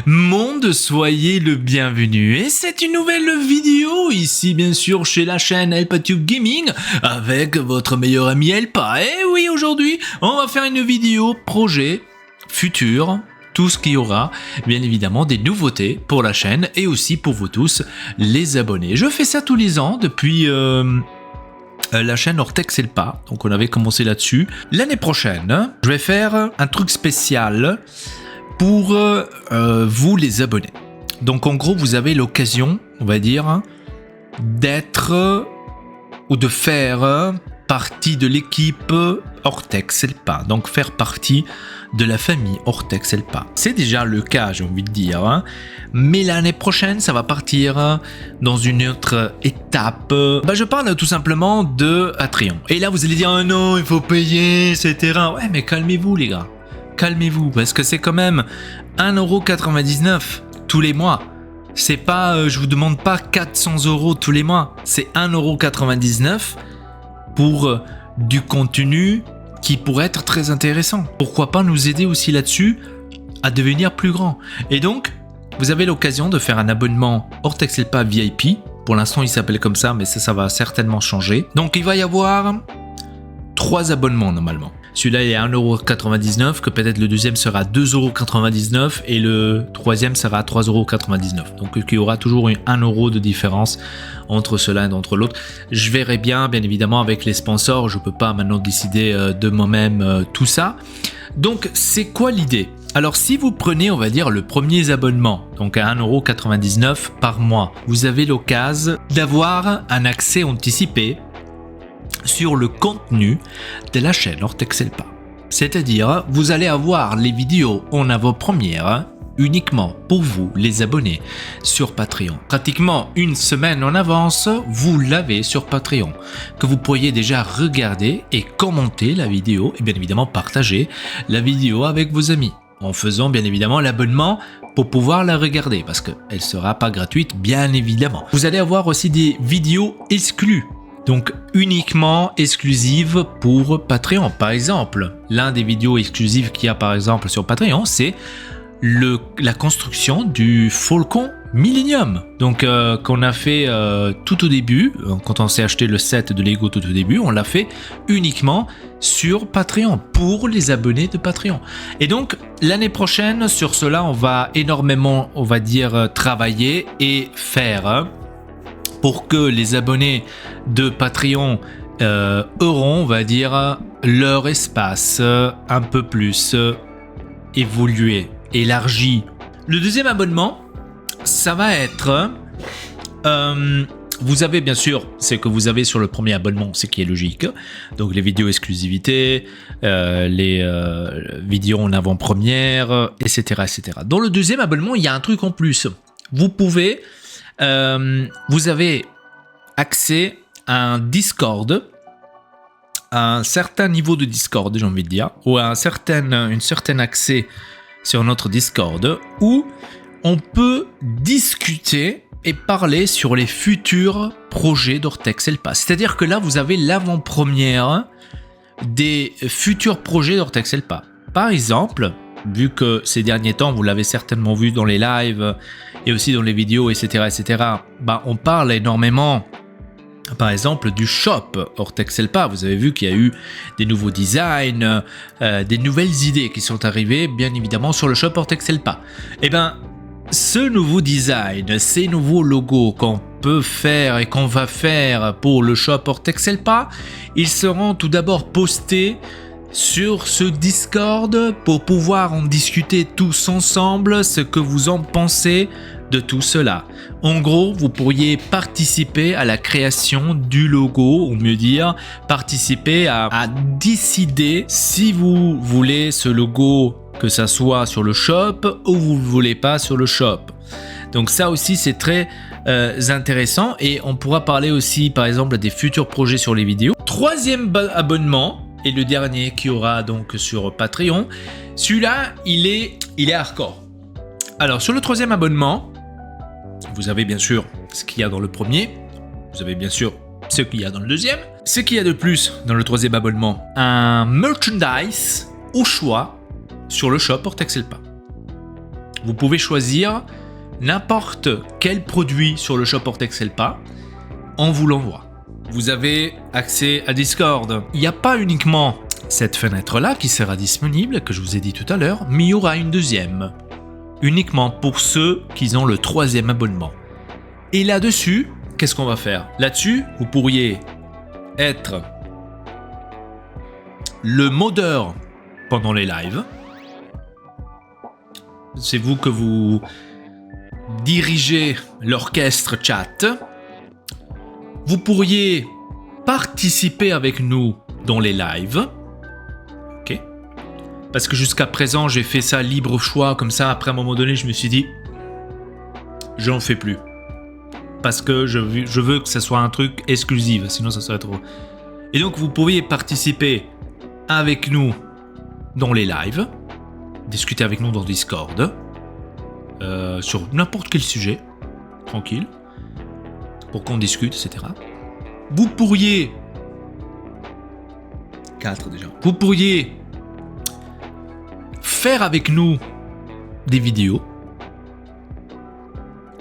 Monde, soyez le bienvenu et c'est une nouvelle vidéo ici bien sûr chez la chaîne Elpatube Gaming avec votre meilleur ami Elpa. Et oui, aujourd'hui on va faire une vidéo projet futur, tout ce qu'il y aura, bien évidemment des nouveautés pour la chaîne et aussi pour vous tous les abonnés. Je fais ça tous les ans depuis la chaîne Ortex Elpa, donc on avait commencé là-dessus. L'année prochaine, je vais faire un truc spécial pour vous les abonnés. Donc en gros, vous avez l'occasion, on va dire, d'être ou de faire partie de l'équipe Ortex Elpa. Donc faire partie de la famille Ortex Elpa. C'est déjà le cas, j'ai envie de dire. Hein. Mais l'année prochaine, ça va partir dans une autre étape. Je parle tout simplement de Patreon. Et là, vous allez dire, oh non, il faut payer, etc. Ouais, mais calmez-vous les gars. Calmez-vous, parce que c'est quand même 1,99€ tous les mois. C'est pas, je vous demande pas 400 € tous les mois. C'est 1,99€ pour du contenu qui pourrait être très intéressant. Pourquoi pas nous aider aussi là-dessus à devenir plus grand. Et donc, vous avez l'occasion de faire un abonnement Ortex Elpa VIP. Pour l'instant, il s'appelle comme ça, mais ça va certainement changer. Donc, il va y avoir 3 abonnements normalement. Celui-là est à 1,99€, que peut-être le deuxième sera 2,99€ et le troisième sera 3,99€. Donc il y aura toujours 1€ de différence entre cela et entre l'autre. Je verrai bien évidemment avec les sponsors, je ne peux pas maintenant décider de moi-même tout ça. Donc c'est quoi l'idée? Alors si vous prenez on va dire le premier abonnement, donc à 1,99€ par mois, vous avez l'occasion d'avoir un accès anticipé sur le contenu de la chaîne Ortex Elpa. C'est-à-dire, vous allez avoir les vidéos en avant-première uniquement pour vous, les abonnés, sur Patreon. Pratiquement une semaine en avance, vous l'avez sur Patreon, que vous pourriez déjà regarder et commenter la vidéo et bien évidemment partager la vidéo avec vos amis, en faisant bien évidemment l'abonnement pour pouvoir la regarder, parce qu'elle ne sera pas gratuite, bien évidemment. Vous allez avoir aussi des vidéos exclues, donc uniquement exclusive pour Patreon. Par exemple, l'un des vidéos exclusives qu'il y a par exemple sur Patreon, c'est la construction du Falcon Millennium. Donc qu'on a fait tout au début, quand on s'est acheté le set de Lego tout au début, on l'a fait uniquement sur Patreon, pour les abonnés de Patreon. Et donc l'année prochaine, sur cela, on va énormément, on va dire, travailler et faire pour que les abonnés de Patreon auront, on va dire, leur espace un peu plus évolué, élargi. Le deuxième abonnement, ça va être... vous avez bien sûr, c'est que vous avez sur le premier abonnement, c'est qui est logique. Donc les vidéos exclusivités, les vidéos en avant-première, etc., etc. Dans le deuxième abonnement, il y a un truc en plus. Vous pouvez... vous avez accès à un Discord, à un certain niveau de Discord, j'ai envie de dire, ou à un certain accès sur notre Discord, où on peut discuter et parler sur les futurs projets d'Ortex Elpa. C'est-à-dire que là, vous avez l'avant-première des futurs projets d'Ortex Elpa. Par exemple, vu que ces derniers temps, vous l'avez certainement vu dans les lives et aussi dans les vidéos, etc., etc., on parle énormément, par exemple, du shop Ortex Elpa. Vous avez vu qu'il y a eu des nouveaux designs, des nouvelles idées qui sont arrivées, bien évidemment, sur le shop Ortex Elpa. Et ce nouveau design, ces nouveaux logos qu'on peut faire et qu'on va faire pour le shop Ortex Elpa, ils seront tout d'abord postés sur ce Discord pour pouvoir en discuter tous ensemble, ce que vous en pensez de tout cela. En gros, vous pourriez participer à la création du logo, ou mieux dire, participer à décider si vous voulez ce logo, que ça soit sur le shop ou vous ne voulez pas sur le shop. Donc ça aussi, c'est très intéressant et on pourra parler aussi, par exemple, des futurs projets sur les vidéos. Troisième abonnement, et le dernier qu'il y aura donc sur Patreon, celui-là, il est hardcore. Alors, sur le troisième abonnement, vous avez bien sûr ce qu'il y a dans le premier, vous avez bien sûr ce qu'il y a dans le deuxième. Ce qu'il y a de plus dans le troisième abonnement, un merchandise au choix sur le shop Ortex Elpa. vous pouvez choisir n'importe quel produit sur le shop Ortex-Elpa, on vous l'envoie. Vous avez accès à Discord. Il n'y a pas uniquement cette fenêtre-là qui sera disponible, que je vous ai dit tout à l'heure, mais il y aura une deuxième, uniquement pour ceux qui ont le 3e abonnement. Et là-dessus, qu'est-ce qu'on va faire? Là-dessus, vous pourriez être le modeur pendant les lives. C'est vous que vous dirigez l'orchestre chat. Vous pourriez participer avec nous dans les lives. Ok. Parce que jusqu'à présent, j'ai fait ça libre choix, comme ça. Après, à un moment donné, je me suis dit, j'en fais plus. Parce que je veux que ce soit un truc exclusif, sinon ça serait trop. Et donc, vous pourriez participer avec nous dans les lives, discuter avec nous dans Discord, sur n'importe quel sujet, tranquille, pour qu'on discute, etc. Vous pourriez... 4 déjà. Vous pourriez faire avec nous des vidéos.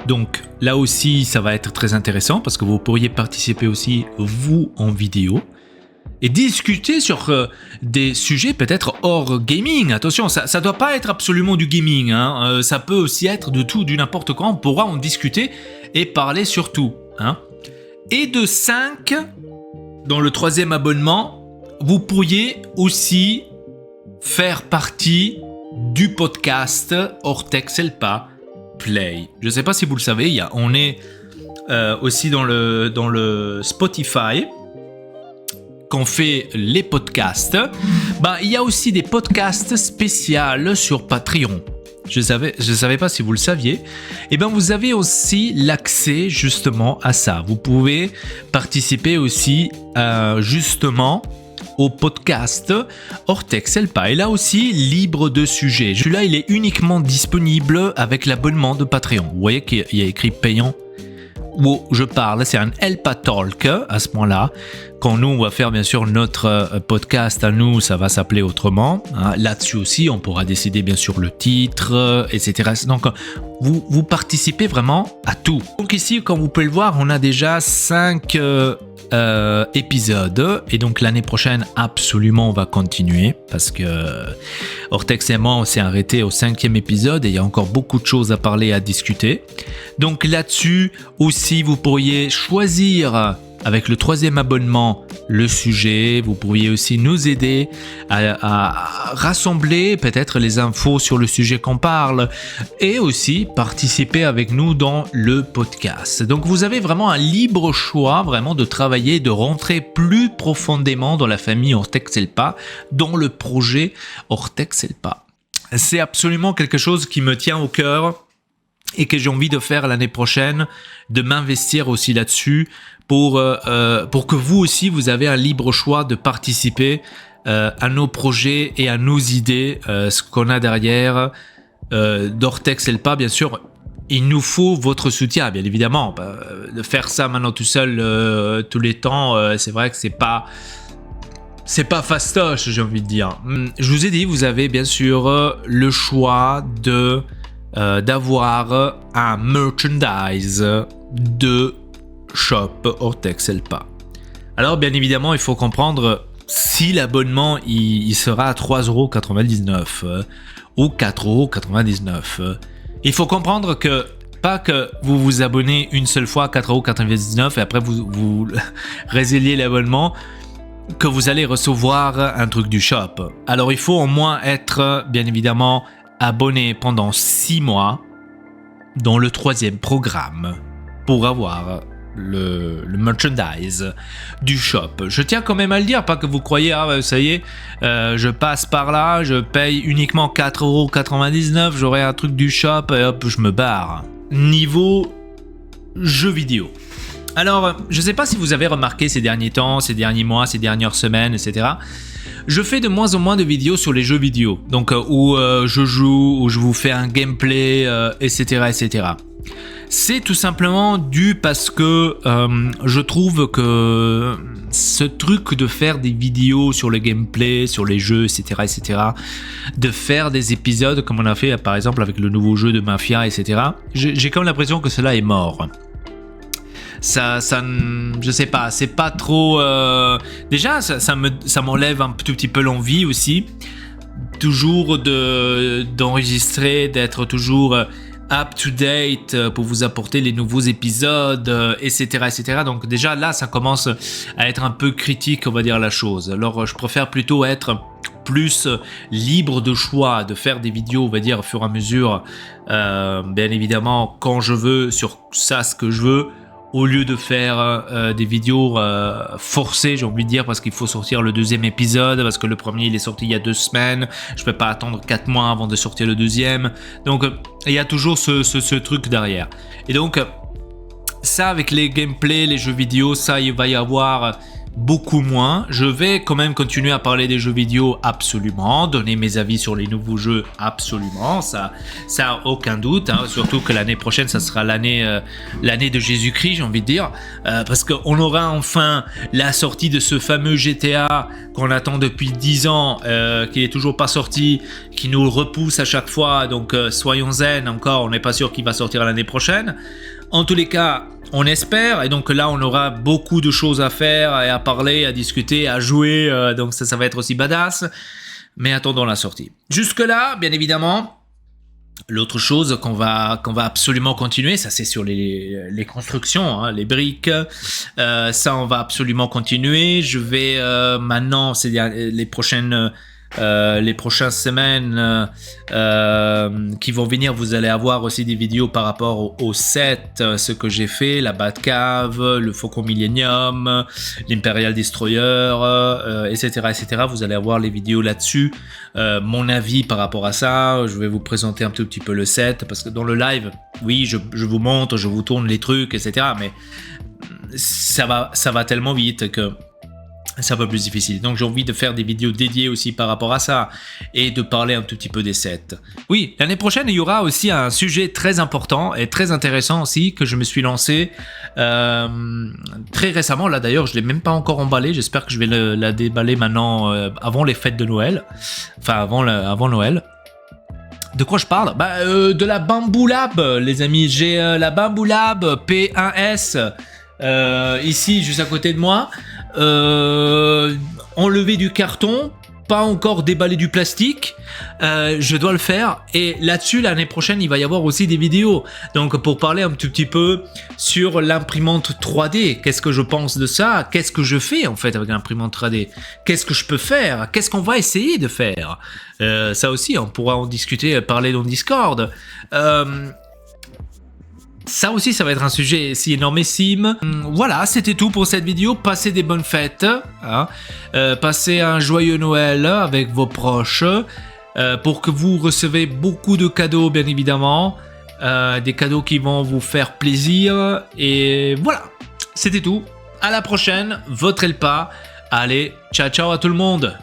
Donc là aussi, ça va être très intéressant parce que vous pourriez participer aussi, vous, en vidéo et discuter sur des sujets peut-être hors gaming. Attention, ça ne doit pas être absolument du gaming. Hein. Ça peut aussi être de tout, du n'importe quoi. On pourra en discuter et parler sur tout. Hein. Et de 5, dans le 3e abonnement, vous pourriez aussi faire partie du podcast Ortex-Elpa Play. Je ne sais pas si vous le savez, on est aussi dans le Spotify, qu'on fait les podcasts. Il y a aussi des podcasts spéciaux sur Patreon. Je savais pas si vous le saviez. Vous avez aussi l'accès justement à ça. Vous pouvez participer aussi justement au podcast Ortex-Elpa. Et là aussi, libre de sujet. Celui-là, il est uniquement disponible avec l'abonnement de Patreon. Vous voyez qu'il y a écrit payant où je parle. C'est un Elpa Talk à ce moment-là. Quand nous, on va faire bien sûr notre podcast à nous, ça va s'appeler autrement. Là-dessus aussi, on pourra décider bien sûr le titre, etc. Donc, vous participez vraiment à tout. Donc ici, comme vous pouvez le voir, on a déjà 5 épisodes. Et donc l'année prochaine, absolument, on va continuer. Parce que Ortex et moi, on s'est arrêté au 5e épisode et il y a encore beaucoup de choses à parler, à discuter. Donc là-dessus aussi, vous pourriez choisir avec le 3e abonnement le sujet. Vous pourriez aussi nous aider à rassembler peut-être les infos sur le sujet qu'on parle et aussi participer avec nous dans le podcast. Donc vous avez vraiment un libre choix vraiment de travailler, de rentrer plus profondément dans la famille Ortex-Elpa, dans le projet Ortex-Elpa. C'est absolument quelque chose qui me tient au cœur et que j'ai envie de faire l'année prochaine, de m'investir aussi là-dessus pour que vous aussi, vous avez un libre choix de participer à nos projets et à nos idées, ce qu'on a derrière d'Ortex-Elpa, bien sûr. Il nous faut votre soutien, bien évidemment. De faire ça maintenant tout seul, tous les temps, c'est vrai que c'est pas fastoche, j'ai envie de dire. Je vous ai dit, vous avez bien sûr le choix d'avoir un merchandise de shop Ortex-Elpa. Alors bien évidemment, il faut comprendre si l'abonnement il sera à 3,99€ ou 4,99€. Il faut comprendre que pas que vous vous abonnez une seule fois à 4,99€ et après vous résiliez l'abonnement, que vous allez recevoir un truc du shop. Alors il faut au moins être bien évidemment abonné pendant 6 mois dans le 3e programme pour avoir le merchandise du shop. Je tiens quand même à le dire, pas que vous croyez, ça y est, je passe par là, je paye uniquement 4,99€, j'aurai un truc du shop et hop, je me barre. Niveau jeux vidéo. Alors, je sais pas si vous avez remarqué ces derniers temps, ces derniers mois, ces dernières semaines, etc. Je fais de moins en moins de vidéos sur les jeux vidéo, donc où je joue, où je vous fais un gameplay, etc., etc. C'est tout simplement dû parce que je trouve que ce truc de faire des vidéos sur le gameplay, sur les jeux, etc., de faire des épisodes comme on a fait par exemple avec le nouveau jeu de Mafia, etc., j'ai quand même l'impression que cela est mort. Je sais pas, c'est pas trop... Déjà, ça m'enlève un tout petit peu l'envie aussi, toujours d'enregistrer, d'être toujours up to date pour vous apporter les nouveaux épisodes, etc. Donc déjà là, ça commence à être un peu critique, on va dire la chose. Alors je préfère plutôt être plus libre de choix, de faire des vidéos, on va dire, au fur et à mesure, bien évidemment, quand je veux, sur ça, ce que je veux, au lieu de faire des vidéos forcées, j'ai envie de dire, parce qu'il faut sortir le deuxième épisode, parce que le premier il est sorti il y a 2 semaines, je peux pas attendre 4 mois avant de sortir le deuxième, donc il y a toujours ce truc derrière. Et donc ça, avec les gameplays, les jeux vidéo, ça il va y avoir beaucoup moins. Je vais quand même continuer à parler des jeux vidéo, absolument, donner mes avis sur les nouveaux jeux, absolument, ça a aucun doute, hein. Surtout que l'année prochaine ça sera l'année de Jésus-Christ, j'ai envie de dire, parce qu'on aura enfin la sortie de ce fameux GTA qu'on attend depuis 10 ans, qui est toujours pas sorti, qui nous repousse à chaque fois, donc soyons zen encore, on n'est pas sûr qu'il va sortir l'année prochaine. En tous les cas, on espère, et donc là on aura beaucoup de choses à faire et à parler, à discuter, à jouer, donc ça va être aussi badass, mais attendons la sortie. Jusque là, bien évidemment, l'autre chose qu'on va absolument continuer, ça c'est sur les constructions, hein, les briques, ça on va absolument continuer. Je vais maintenant, c'est les prochaines semaines qui vont venir, vous allez avoir aussi des vidéos par rapport au set, ce que j'ai fait, la Batcave, le Faucon Millennium, l'Imperial Destroyer, etc. Vous allez avoir les vidéos là-dessus, mon avis par rapport à ça. Je vais vous présenter un tout petit peu le set, parce que dans le live, oui, je vous montre, je vous tourne les trucs, etc. Mais ça va tellement vite que c'est un peu plus difficile. Donc j'ai envie de faire des vidéos dédiées aussi par rapport à ça et de parler un tout petit peu des sets. Oui, l'année prochaine, il y aura aussi un sujet très important et très intéressant aussi que je me suis lancé très récemment. Là d'ailleurs, je ne l'ai même pas encore emballé. J'espère que je vais la déballer maintenant avant les fêtes de Noël. Enfin, avant Noël. De quoi je parle? De la Bamboo Lab, les amis. J'ai la Bamboo Lab P1S ici, juste à côté de moi. Enlever du carton, pas encore déballer du plastique, je dois le faire, et là-dessus l'année prochaine il va y avoir aussi des vidéos, donc pour parler un tout petit peu sur l'imprimante 3D, qu'est-ce que je pense de ça, qu'est-ce que je fais en fait avec l'imprimante 3D, qu'est-ce que je peux faire, qu'est-ce qu'on va essayer de faire, ça aussi on pourra en discuter, parler dans Discord. Ça aussi, ça va être un sujet si énormissime. Voilà, c'était tout pour cette vidéo. Passez des bonnes fêtes, hein. Passez un joyeux Noël avec vos proches, pour que vous recevez beaucoup de cadeaux, bien évidemment. Des cadeaux qui vont vous faire plaisir. Et voilà, c'était tout. À la prochaine, votre Elpa. Allez, ciao ciao à tout le monde.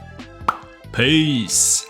Peace.